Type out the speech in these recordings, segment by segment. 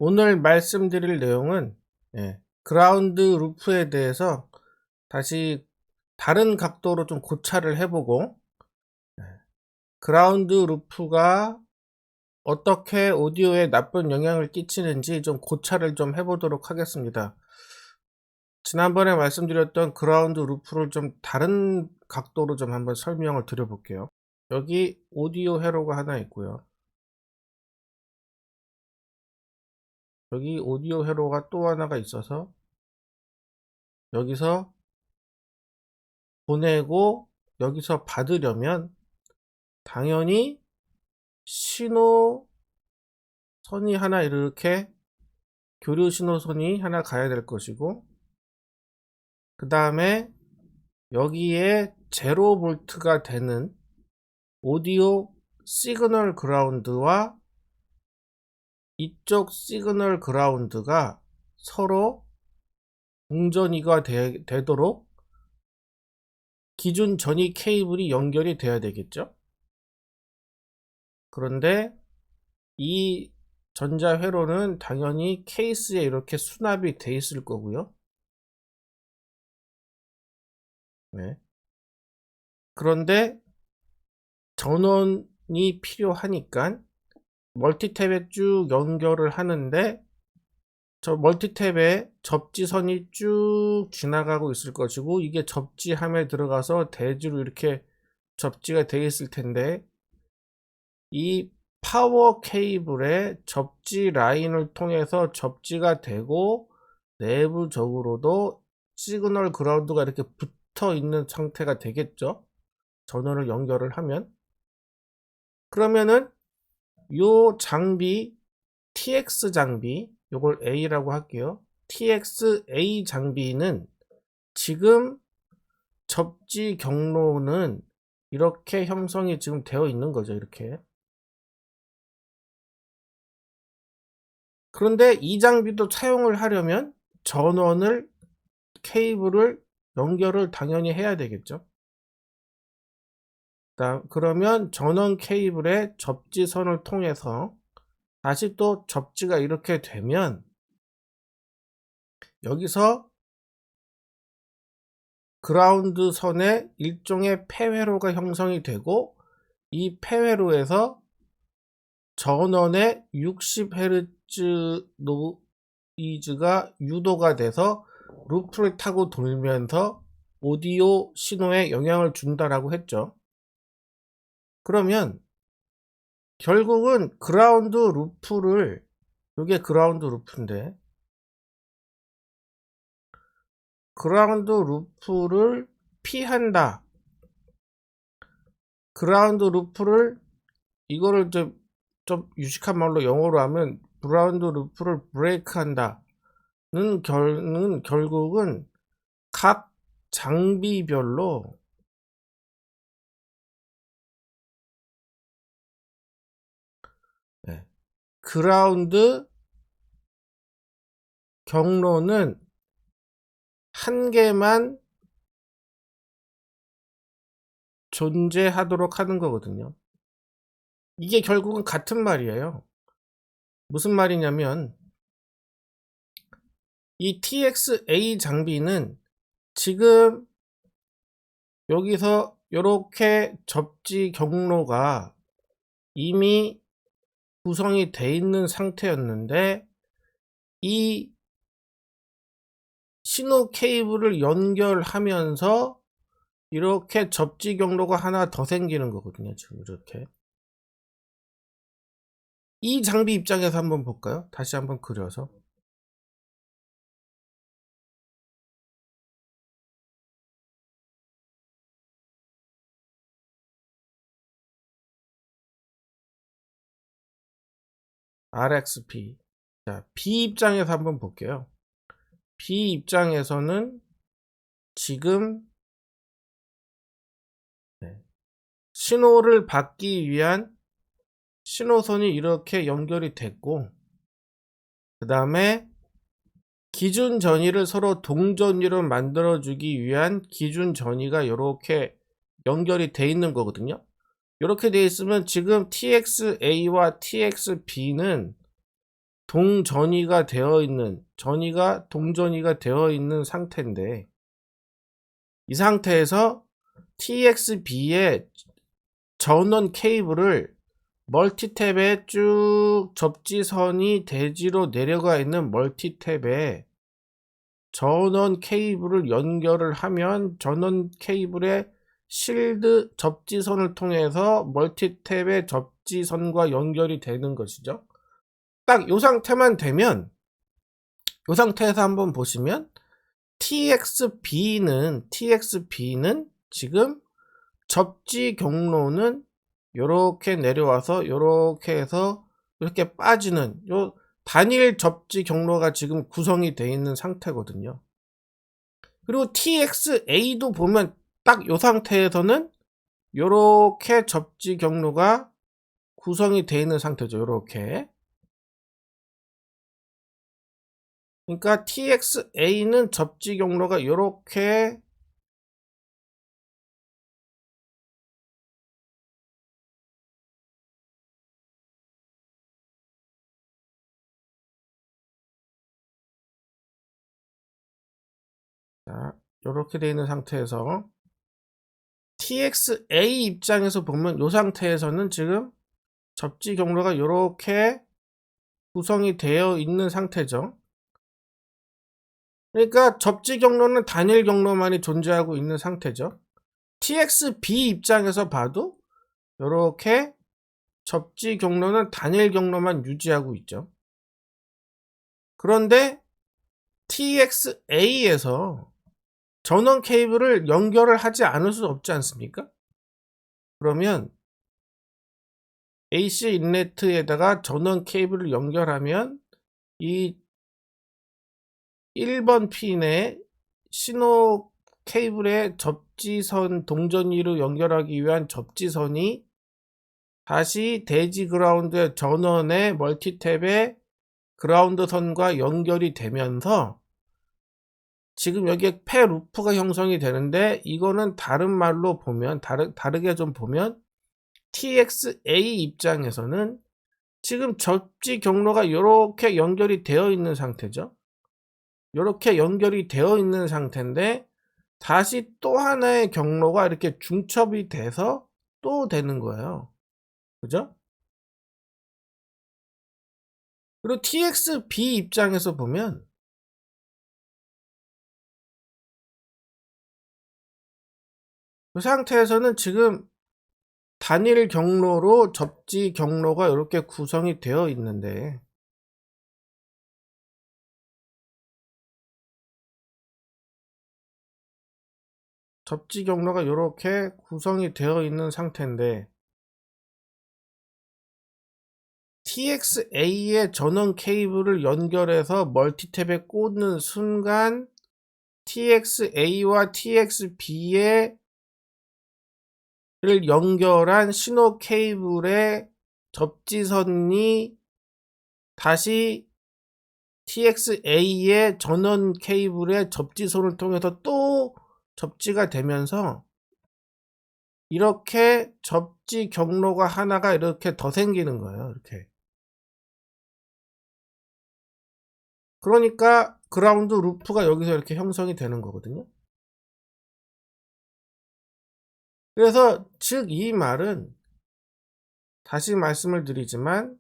오늘 말씀드릴 내용은 그라운드 루프에 대해서 다시 다른 각도로 좀 고찰을 해보고 그라운드 루프가 어떻게 오디오에 나쁜 영향을 끼치는지 좀 고찰을 좀 해보도록 하겠습니다. 지난번에 말씀드렸던 그라운드 루프를 좀 다른 각도로 좀 한번 설명을 드려볼게요. 여기 오디오 회로가 하나 있고요. 여기 오디오 회로가 또 하나가 있어서 여기서 보내고 여기서 받으려면 당연히 신호선이 하나 이렇게 교류 신호선이 하나 가야 될 것이고, 그 다음에 여기에 0V가 되는 오디오 시그널 그라운드와 이쪽 시그널 그라운드가 서로 공전이가 되도록 기준 전이 케이블이 연결이 돼야 되겠죠. 그런데 이 전자회로는 당연히 케이스에 이렇게 수납이 돼 있을 거고요. 그런데 전원이 필요하니까 멀티탭에 쭉 연결을 하는데, 저 멀티탭에 접지선이 쭉 지나가고 있을 것이고, 이게 접지함에 들어가서 대지로 이렇게 접지가 되어 있을 텐데, 이 파워 케이블의 접지 라인을 통해서 접지가 되고 내부적으로도 시그널 그라운드가 이렇게 붙어 있는 상태가 되겠죠. 전원을 연결을 하면. 그러면은 요 장비 TX 장비, 요걸 A라고 할게요. TX-A 장비는 지금 접지 경로는 이렇게 형성이 지금 되어 있는 거죠. 이렇게. 그런데 이 장비도 사용을 하려면 전원을 케이블을 연결을 당연히 해야 되겠죠. 그러면 전원 케이블의 접지선을 통해서 다시 또 접지가 이렇게 되면 여기서 그라운드 선에 일종의 폐회로가 형성이 되고, 이 폐회로에서 전원의 60Hz 노이즈가 유도가 돼서 루프를 타고 돌면서 오디오 신호에 영향을 준다라고 했죠. 그러면 결국은 그라운드 루프를, 이게 그라운드 루프인데, 그라운드 루프를 피한다. 그라운드 루프를, 이거를 좀 유식한 말로 영어로 하면 그라운드 루프를 브레이크 한다. 는 결국은 각 장비별로 그라운드 경로는 한 개만 존재하도록 하는 거거든요. 이게 결국은 같은 말이에요. 무슨 말이냐면 이 TX-A 장비는 지금 여기서 이렇게 접지 경로가 이미 구성이 돼 있는 상태였는데, 이 신호 케이블을 연결하면서 이렇게 접지 경로가 하나 더 생기는 거거든요. 지금 이렇게. 이 장비 입장에서 한번 볼까요? 다시 한번 그려서. RXP. 자, B 입장에서 한번 볼게요. B 입장에서는 지금 신호를 받기 위한 신호선이 이렇게 연결이 됐고, 그 다음에 기준 전이를 서로 동전이로 만들어주기 위한 기준 전이가 이렇게 연결이 돼 있는 거거든요. 이렇게 돼 있으면 지금 TX-A와 TX-B는 동전이가 되어 있는, 전이가 동전이가 되어 있는 상태인데, 이 상태에서 TXB의 전원 케이블을 멀티탭에 쭉 접지선이 대지로 내려가 있는 멀티탭에 전원 케이블을 연결을 하면 전원 케이블의 실드 접지선을 통해서 멀티탭의 접지선과 연결이 되는 것이죠. 딱 이 상태만 되면, 이 상태에서 한번 보시면 TXB는 지금 접지 경로는 요렇게 내려와서 요렇게 해서 이렇게 빠지는 요 단일 접지 경로가 지금 구성이 되어 있는 상태거든요. 그리고 TXA도 보면 딱 요 상태에서는 요렇게 접지 경로가 구성이 되어 있는 상태죠. 요렇게. 그러니까 TXA는 접지 경로가 요렇게 자, 요렇게 되어 있는 상태에서 TXA 입장에서 보면 이 상태에서는 지금 접지 경로가 요렇게 구성이 되어 있는 상태죠. 그러니까 접지 경로는 단일 경로만이 존재하고 있는 상태죠. TXB 입장에서 봐도 요렇게 접지 경로는 단일 경로만 유지하고 있죠. 그런데 TXA에서 전원 케이블을 연결을 하지 않을 수 없지 않습니까? 그러면 AC 인레트에다가 전원 케이블을 연결하면 이 1번 핀에 신호 케이블의 접지선 동전위로 연결하기 위한 접지선이 다시 대지 그라운드의 전원의 멀티탭의 그라운드 선과 연결이 되면서 지금 여기에 폐 루프가 형성이 되는데, 이거는 다른 말로 보면 다르게 좀 보면 TXA 입장에서는 지금 접지 경로가 이렇게 연결이 되어 있는 상태죠. 이렇게 연결이 되어 있는 상태인데 다시 또 하나의 경로가 이렇게 중첩이 돼서 또 되는 거예요. 그죠? 그리고 TXB 입장에서 보면 그 상태에서는 지금 단일 경로로 접지 경로가 이렇게 구성이 되어 있는데, 접지 경로가 이렇게 구성이 되어 있는 상태인데 TXA의 전원 케이블을 연결해서 멀티탭에 꽂는 순간 TXA와 TXB의 를 연결한 신호 케이블의 접지선이 다시 TXA의 전원 케이블의 접지선을 통해서 또 접지가 되면서 이렇게 접지 경로가 하나가 이렇게 더 생기는 거예요. 이렇게. 그러니까 그라운드 루프가 여기서 이렇게 형성이 되는 거거든요. 그래서 즉 이 말은 다시 말씀을 드리지만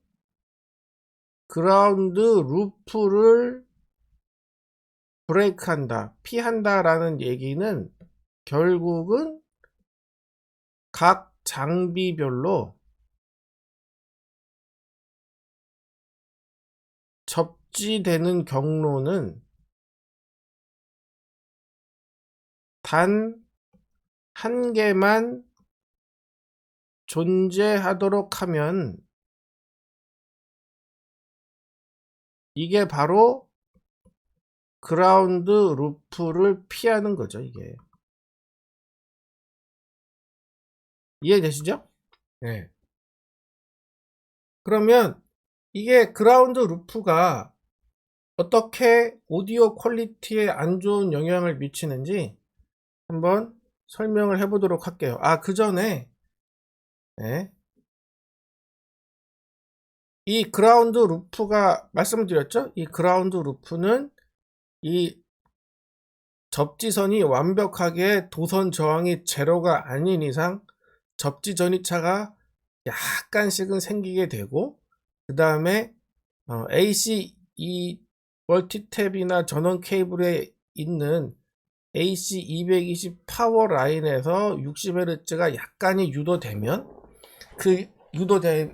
그라운드 루프를 브레이크한다, 피한다라는 얘기는 결국은 각 장비별로 접지되는 경로는 단 한 개만 존재하도록 하면 이게 바로 그라운드 루프를 피하는 거죠. 이게 이해되시죠? 네. 그러면 이게 그라운드 루프가 어떻게 오디오 퀄리티에 안 좋은 영향을 미치는지 한번 설명을 해보도록 할게요. 그 전에 네. 이 그라운드 루프가 말씀드렸죠? 이 그라운드 루프는 이 접지선이 완벽하게 도선 저항이 제로가 아닌 이상 접지 전이차가 약간씩은 생기게 되고, 그 다음에 AC 이 멀티탭이나 전원 케이블에 있는 AC 220 파워 라인에서 60Hz가 약간이 유도되면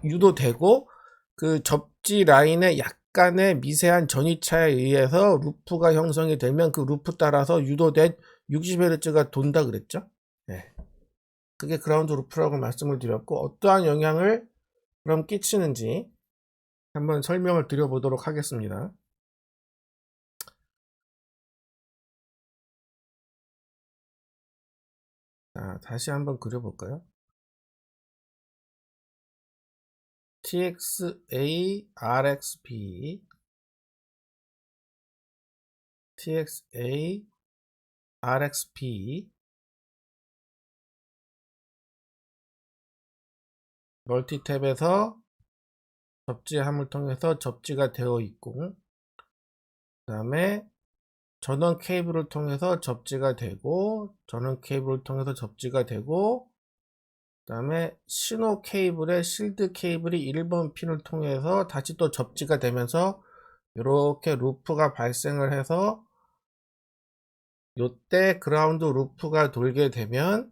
유도되고 그 접지 라인에 약간의 미세한 전이차에 의해서 루프가 형성이 되면 그 루프 따라서 유도된 60Hz가 돈다 그랬죠. 네. 그게 그라운드 루프라고 말씀을 드렸고, 어떠한 영향을 그럼 끼치는지 한번 설명을 드려보도록 하겠습니다. 자, 다시 한번 그려볼까요? TXA RXB TXA RXB 멀티탭에서 접지함을 통해서 접지가 되어 있고, 그 다음에 전원 케이블을 통해서 접지가 되고, 전원 케이블을 통해서 접지가 되고, 그 다음에 신호 케이블에 실드 케이블이 1번 핀을 통해서 다시 또 접지가 되면서 이렇게 루프가 발생을 해서, 요때 그라운드 루프가 돌게 되면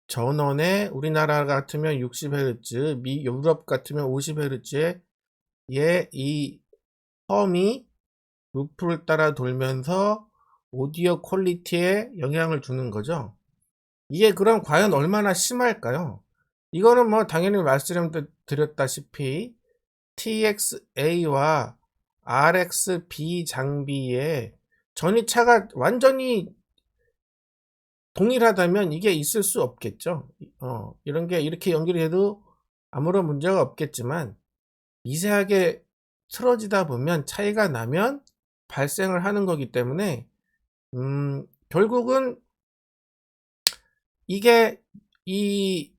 전원에 우리나라 같으면 60Hz, 유럽 같으면 50Hz의 이 펌이 루프를 따라 돌면서 오디오 퀄리티에 영향을 주는 거죠. 이게 그럼 과연 얼마나 심할까요? 이거는 뭐 당연히 말씀드렸다시피 TXA와 RXB 장비의 전이차가 완전히 동일하다면 이게 있을 수 없겠죠. 이런 게 이렇게 연결이 돼도 아무런 문제가 없겠지만, 미세하게 틀어지다 보면 차이가 나면 발생을 하는 거기 때문에 결국은 이게 이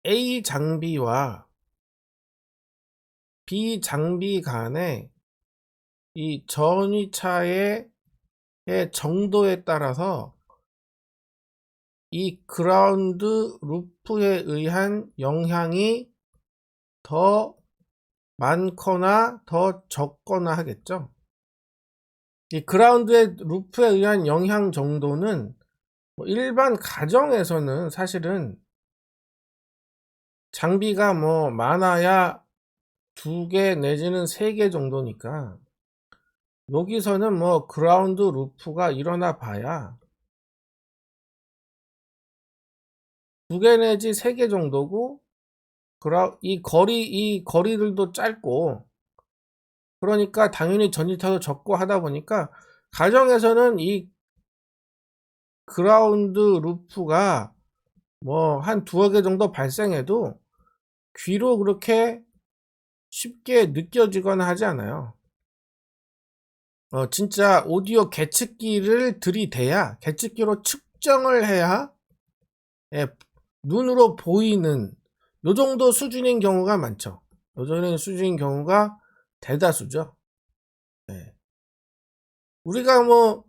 A 장비와 B 장비 간의 이 전위차의 정도에 따라서 이 그라운드 루프에 의한 영향이 더 많거나 더 적거나 하겠죠. 이 그라운드의 루프에 의한 영향 정도는 일반 가정에서는 사실은 장비가 뭐 많아야 2개 내지는 3개 정도니까, 여기서는 뭐 그라운드 루프가 일어나 봐야 2개 내지 3개 정도고, 이 거리들도 짧고, 그러니까 당연히 전기차도 적고 하다 보니까 가정에서는 이 그라운드 루프가 뭐 한 2개 정도 발생해도 귀로 그렇게 쉽게 느껴지거나 하지 않아요. 진짜 오디오 계측기를 들이대야, 계측기로 측정을 해야 눈으로 보이는 요 정도 수준인 경우가 많죠. 요 정도 수준인 경우가 대다수죠. 우리가 뭐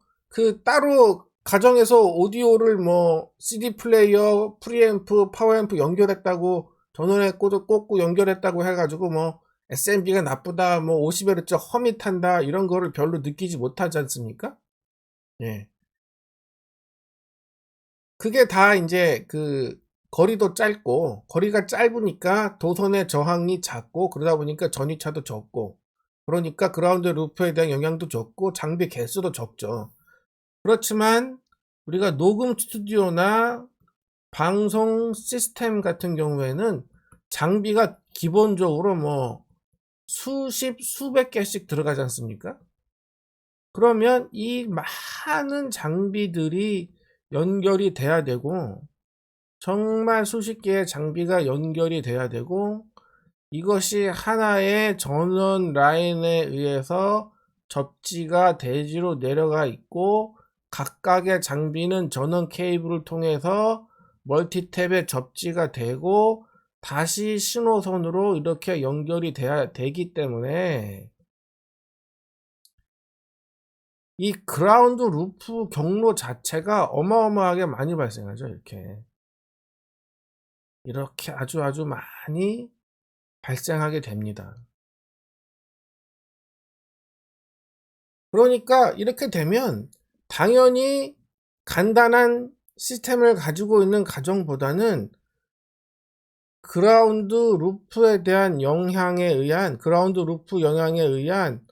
따로 가정에서 오디오를 뭐 CD 플레이어, 프리앰프, 파워앰프 연결했다고, 전원에 꽂고 연결했다고 해가지고 뭐 SMP가 나쁘다, 뭐 50Hz 험이 탄다, 이런 거를 별로 느끼지 못하지 않습니까? 예. 그게 다 이제 거리도 짧고, 거리가 짧으니까 도선의 저항이 작고, 그러다 보니까 전이차도 적고, 그러니까 그라운드 루프에 대한 영향도 적고, 장비 개수도 적죠. 그렇지만 우리가 녹음 스튜디오나 방송 시스템 같은 경우에는 장비가 기본적으로 뭐 수백 개씩 들어가지 않습니까? 그러면 이 많은 장비들이 연결이 돼야 되고, 정말 수십 개의 장비가 연결이 돼야 되고, 이것이 하나의 전원 라인에 의해서 접지가 대지로 내려가 있고, 각각의 장비는 전원 케이블을 통해서 멀티탭에 접지가 되고, 다시 신호선으로 이렇게 연결이 돼야 되기 때문에 이 그라운드 루프 경로 자체가 어마어마하게 많이 발생하죠. 이렇게 아주 많이 발생하게 됩니다. 그러니까 이렇게 되면 당연히 간단한 시스템을 가지고 있는 가정보다는 그라운드 루프 영향에 의한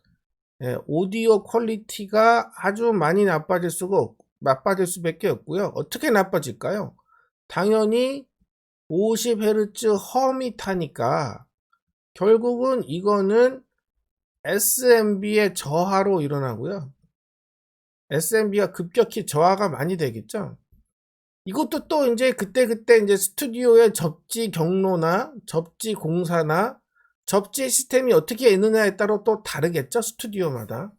오디오 퀄리티가 아주 많이 나빠질 수밖에 없고요. 어떻게 나빠질까요? 당연히 50Hz 험이 타니까 결국은 이거는 SMB의 저하로 일어나고요. SMB가 급격히 저하가 많이 되겠죠. 이것도 또 이제 그때 이제 스튜디오의 접지 경로나 접지 공사나 접지 시스템이 어떻게 있느냐에 따라 또 다르겠죠. 스튜디오마다.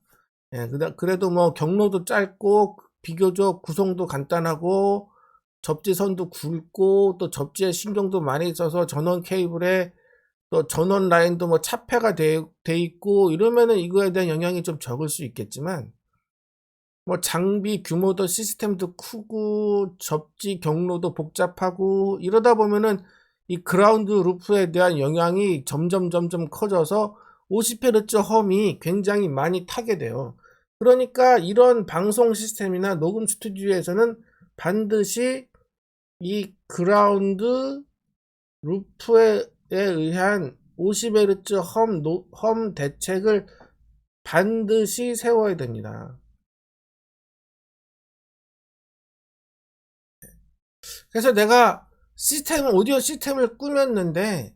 그래도 뭐 경로도 짧고 비교적 구성도 간단하고 접지선도 굵고 또 접지에 신경도 많이 써서 전원 케이블에 또 전원 라인도 뭐 차폐가 돼 있고 이러면은 이거에 대한 영향이 좀 적을 수 있겠지만 뭐 장비 규모도 시스템도 크고 접지 경로도 복잡하고 이러다 보면은 이 그라운드 루프에 대한 영향이 점점 커져서 50Hz 험이 굉장히 많이 타게 돼요. 그러니까 이런 방송 시스템이나 녹음 스튜디오에서는 반드시 이 그라운드 루프에 의한 50Hz 험 대책을 반드시 세워야 됩니다. 그래서 내가 오디오 시스템을 꾸몄는데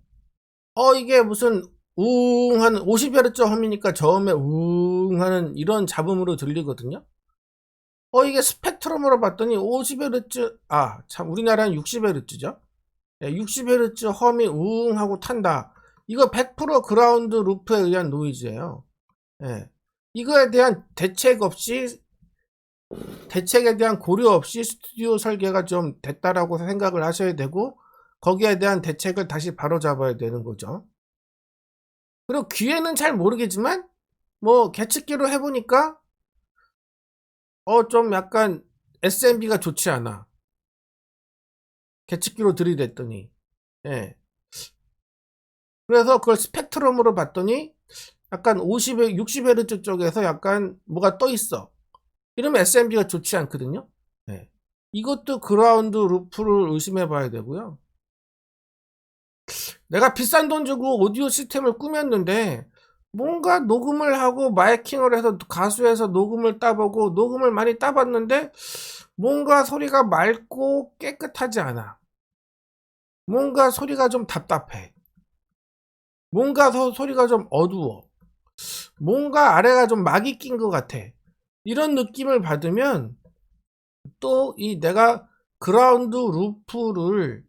이게 무슨 하는 50Hz 험이니까 처음에 하는 이런 잡음으로 들리거든요. 이게 스펙트럼으로 봤더니 50Hz 참 우리나라는 60Hz죠. 60Hz 험이 하고 탄다. 이거 100% 그라운드 루프에 의한 노이즈예요. 이거에 대한 대책에 대한 고려 없이 스튜디오 설계가 좀 됐다라고 생각을 하셔야 되고 거기에 대한 대책을 다시 바로잡아야 되는 거죠. 그리고 귀에는 잘 모르겠지만 뭐 계측기로 해보니까 좀 약간 SMB가 좋지 않아. 계측기로 들이댔더니 그래서 그걸 스펙트럼으로 봤더니 약간 60Hz 쪽에서 약간 뭐가 떠 있어. 이러면 SMB가 좋지 않거든요. 이것도 그라운드 루프를 의심해 봐야 되고요. 내가 비싼 돈 주고 오디오 시스템을 꾸몄는데 뭔가 녹음을 하고 마이킹을 해서 가수에서 녹음을 따보고 녹음을 많이 따봤는데 뭔가 소리가 맑고 깨끗하지 않아. 뭔가 소리가 좀 답답해. 뭔가 소리가 좀 어두워. 뭔가 아래가 좀 막이 낀 것 같아. 이런 느낌을 받으면 또 내가 그라운드 루프를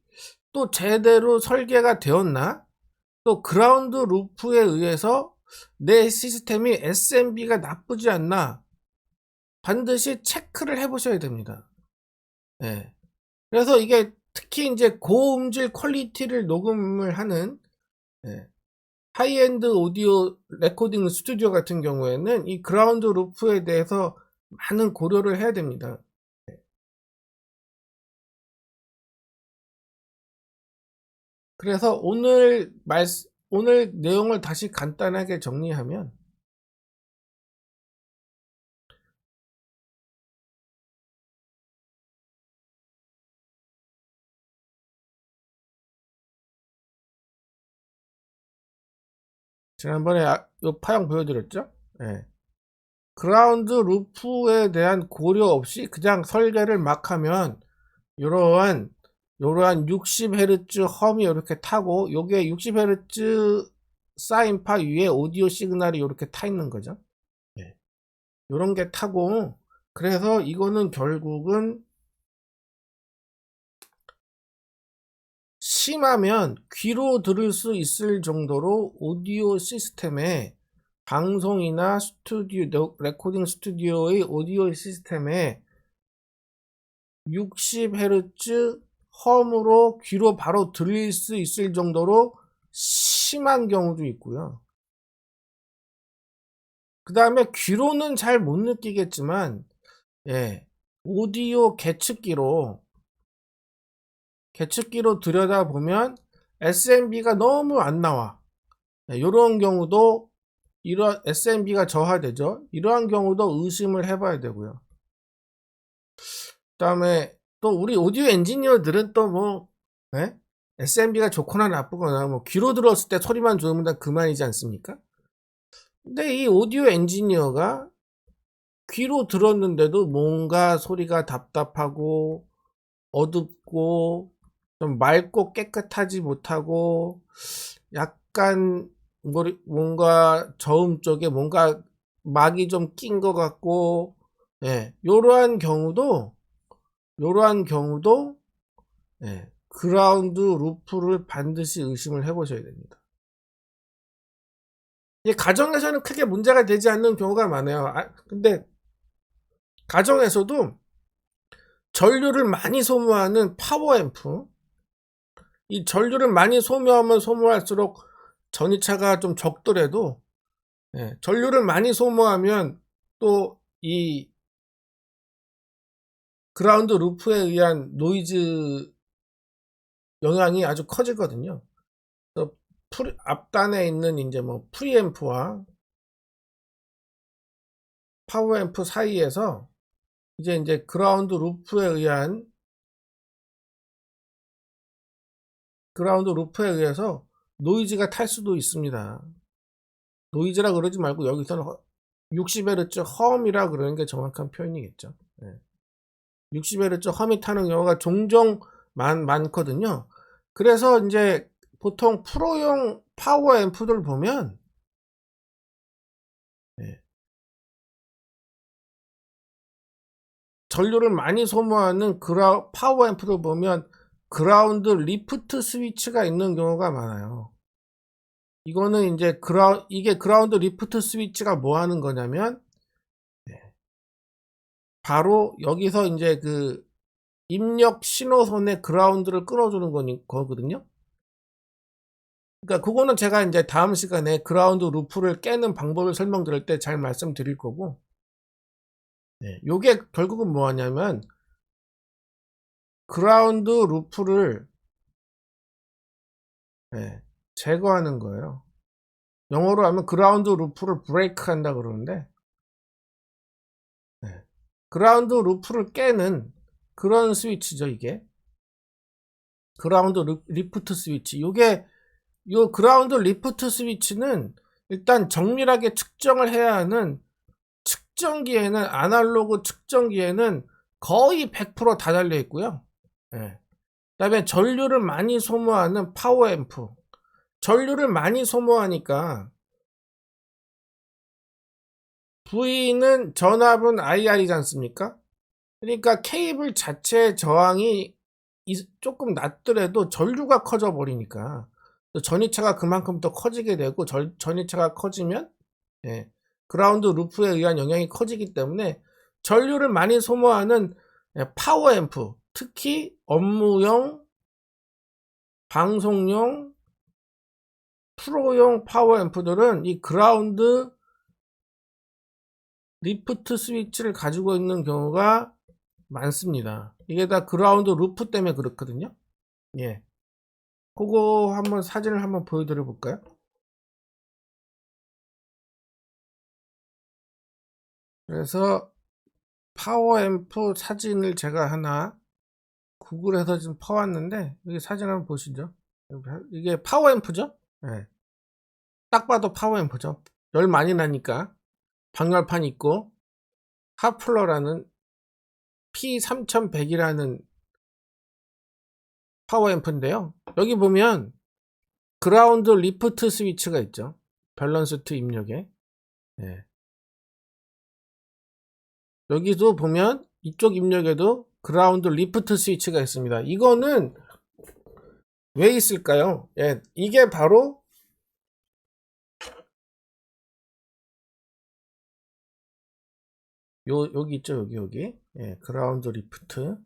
또 제대로 설계가 되었나? 또 그라운드 루프에 의해서 내 시스템이 SMB가 나쁘지 않나? 반드시 체크를 해보셔야 됩니다. 그래서 이게 특히 이제 고음질 퀄리티를 녹음을 하는 하이엔드 오디오 레코딩 스튜디오 같은 경우에는 이 그라운드 루프에 대해서 많은 고려를 해야 됩니다. 그래서 오늘 내용을 다시 간단하게 정리하면 지난번에 요 파형 보여드렸죠? 그라운드 루프에 대한 고려 없이 그냥 설계를 막 하면 이러한 60Hz 험이 이렇게 타고 요게 60Hz 사인파 위에 오디오 시그널이 이렇게 타 있는 거죠. 요런 게 타고 그래서 이거는 결국은 심하면 귀로 들을 수 있을 정도로 오디오 시스템에 방송이나 레코딩 스튜디오의 오디오 시스템에 60Hz 험으로 귀로 바로 들릴 수 있을 정도로 심한 경우도 있고요. 그 다음에 귀로는 잘 못 느끼겠지만, 예, 오디오 계측기로 들여다보면 SMB가 너무 안 나와. 이런 경우도, 이런 SMB가 저하되죠. 이러한 경우도 의심을 해봐야 되고요. 그 다음에 또 우리 오디오 엔지니어들은 또 뭐, SMB가 좋거나 나쁘거나 뭐 귀로 들었을 때 소리만 좋으면 다 그만이지 않습니까? 근데 이 오디오 엔지니어가 귀로 들었는데도 뭔가 소리가 답답하고 어둡고 좀 맑고 깨끗하지 못하고 약간 뭔가 저음 쪽에 뭔가 막이 좀 낀 것 같고, 요러한 경우도 그라운드 루프를 반드시 의심을 해보셔야 됩니다. 가정에서는 크게 문제가 되지 않는 경우가 많아요. 근데 가정에서도 전류를 많이 소모하는 파워앰프, 이 전류를 많이 소모하면 소모할수록 전이차가 좀 적더라도, 전류를 많이 소모하면 또 이 그라운드 루프에 의한 노이즈 영향이 아주 커지거든요. 앞단에 있는 이제 뭐 프리앰프와 파워앰프 사이에서 이제 그라운드 루프에 의해서 노이즈가 탈 수도 있습니다. 노이즈라 그러지 말고 여기서는 60Hz 험이라 그러는 게 정확한 표현이겠죠. 60Hz 험이 타는 경우가 종종 많거든요. 그래서 이제 보통 프로용 파워 앰프들 보면, 전류를 많이 소모하는 파워 앰프들 보면 그라운드 리프트 스위치가 있는 경우가 많아요. 이거는 이제 이게 그라운드 리프트 스위치가 뭐 하는 거냐면, 바로 여기서 이제 그 입력 신호선의 그라운드를 끊어주는 거거든요. 그러니까 그거는 제가 이제 다음 시간에 그라운드 루프를 깨는 방법을 설명드릴 때 잘 말씀드릴 거고, 요게 결국은 뭐 하냐면 그라운드 루프를 제거하는 거예요. 영어로 하면 그라운드 루프를 브레이크 한다 그러는데, 그라운드 루프를 깨는 그런 스위치죠. 이게 그라운드 리프트 스위치. 요 그라운드 리프트 스위치는 일단 정밀하게 측정을 해야 하는, 아날로그 측정기에는 거의 100%다 달려 있고요. 그다음에 전류를 많이 소모하는 파워앰프, 전류를 많이 소모하니까 V는 전압은 IR이지 않습니까? 그러니까 케이블 자체의 저항이 조금 낮더라도 전류가 커져 버리니까 전이차가 그만큼 더 커지게 되고, 전이차가 커지면 그라운드 루프에 의한 영향이 커지기 때문에 전류를 많이 소모하는 파워앰프, 특히 업무용, 방송용, 프로용 파워앰프들은 이 그라운드 리프트 스위치를 가지고 있는 경우가 많습니다. 이게 다 그라운드 루프 때문에 그렇거든요. 그거 한번 사진을 한번 보여드려 볼까요? 그래서 파워앰프 사진을 제가 하나 구글에서 지금 퍼왔는데, 여기 사진 한번 보시죠. 이게 파워앰프죠? 딱 봐도 파워앰프죠. 열 많이 나니까. 방열판 있고, 하플러라는 P3100이라는 파워앰프인데요. 여기 보면 그라운드 리프트 스위치가 있죠. 밸런스2 입력에. 여기도 보면 이쪽 입력에도 그라운드 리프트 스위치가 있습니다. 이거는 왜 있을까요? 이게 바로 여기 있죠. 여기. 그라운드 리프트.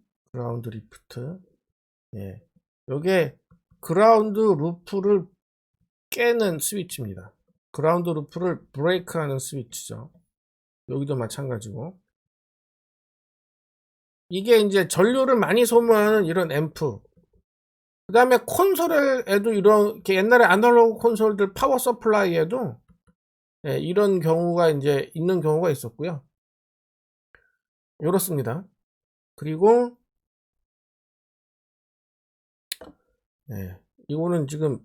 예. 요게 그라운드 루프를 깨는 스위치입니다. 그라운드 루프를 브레이크하는 스위치죠. 여기도 마찬가지고. 이게 이제 전류를 많이 소모하는 이런 앰프. 그 다음에 콘솔에도 이렇게 옛날에 아날로그 콘솔들 파워 서플라이에도 예, 이런 경우가 이제 있는 경우가 있었고요. 이렇습니다. 그리고 예, 이거는 지금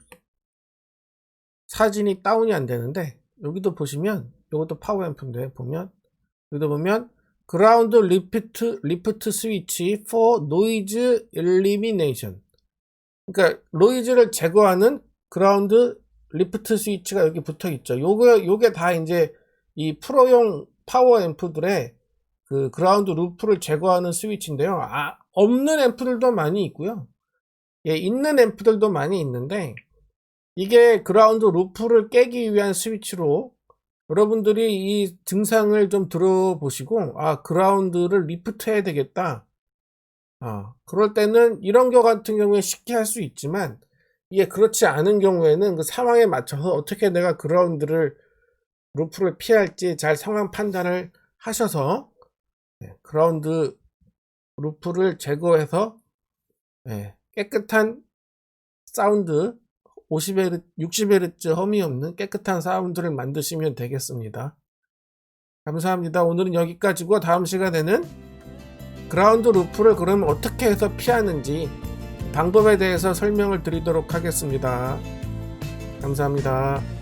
사진이 다운이 안 되는데 여기도 보시면 이것도 파워 앰프인데 보면 여기도 보면 그라운드 리프트 스위치 for noise elimination. 그러니까 노이즈를 제거하는 그라운드 리프트 스위치가 여기 붙어 있죠. 요게 다 이제 이 프로용 파워 앰프들의 그 그라운드 루프를 제거하는 스위치인데요. 없는 앰프들도 많이 있고요. 예, 있는 앰프들도 많이 있는데 이게 그라운드 루프를 깨기 위한 스위치로 여러분들이 이 증상을 좀 들어보시고 그라운드를 리프트 해야 되겠다. 그럴 때는 이런 경우 같은 경우에 쉽게 할 수 있지만 이게 그렇지 않은 경우에는 그 상황에 맞춰서 어떻게 내가 그라운드를 루프를 피할지 잘 상황 판단을 하셔서 그라운드 루프를 제거해서 깨끗한 사운드 50Hz, 60Hz 험이 없는 깨끗한 사운드를 만드시면 되겠습니다. 감사합니다. 오늘은 여기까지고 다음 시간에는 그라운드 루프를 그러면 어떻게 해서 피하는지 방법에 대해서 설명을 드리도록 하겠습니다. 감사합니다.